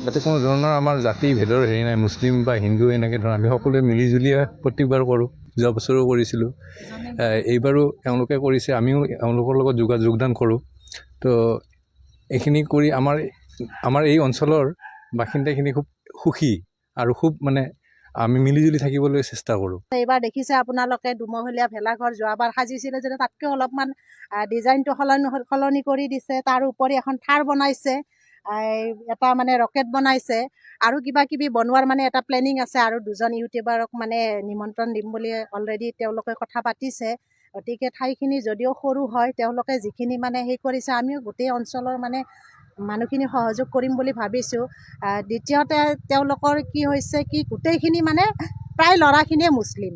যাতে কোনো ধৰণৰ আমাৰ জাতি ভেদৰ হেৰি নাই, মুছলিম বা হিন্দু এনেকৈ ধৰণৰ আমি সকলোৱে মিলিজুলিয়ে প্ৰত্যেকবাৰ কৰোঁ। যোৱা বছৰো কৰিছিলোঁ, এইবাৰো এওঁলোকে কৰিছে, আমিও এওঁলোকৰ লগত যোগদান কৰোঁ। তো এইখিনি কৰি আমাৰ এই অঞ্চলৰ বাসিন্দাখিনি খুব সুখী আৰু খুব মানে আমি মিলিজুলি থাকিবলৈ চেষ্টা কৰোঁ। এইবাৰ দেখিছে আপোনালোকে দুমহলীয়া ভেলাঘৰ যোৱাবাৰ সাজিছিলে যদি তাতকৈ অলপমান ডিজাইনটো সলনি কৰি দিছে। তাৰ উপৰি এখন থাৰ বনাইছে, এটা মানে ৰকেট বনাইছে আৰু কিবা কিবি বনোৱাৰ মানে এটা প্লেনিং আছে। আৰু দুজন ইউটিউবাৰক মানে নিমন্ত্ৰণ দিম বুলি অলৰেডি তেওঁলোকে কথা পাতিছে। গতিকে ঠাইখিনি যদিও সৰু হয়, তেওঁলোকে যিখিনি মানে হেৰি কৰিছে, আমিও গোটেই অঞ্চলৰ মানে মানুহখিনি সহযোগ কৰিম বুলি ভাবিছোঁ। দ্বিতীয়তে তেওঁলোকৰ কি হৈছে কি গোটেইখিনি মানে প্ৰায় ল'ৰাখিনিয়ে মুছলিম।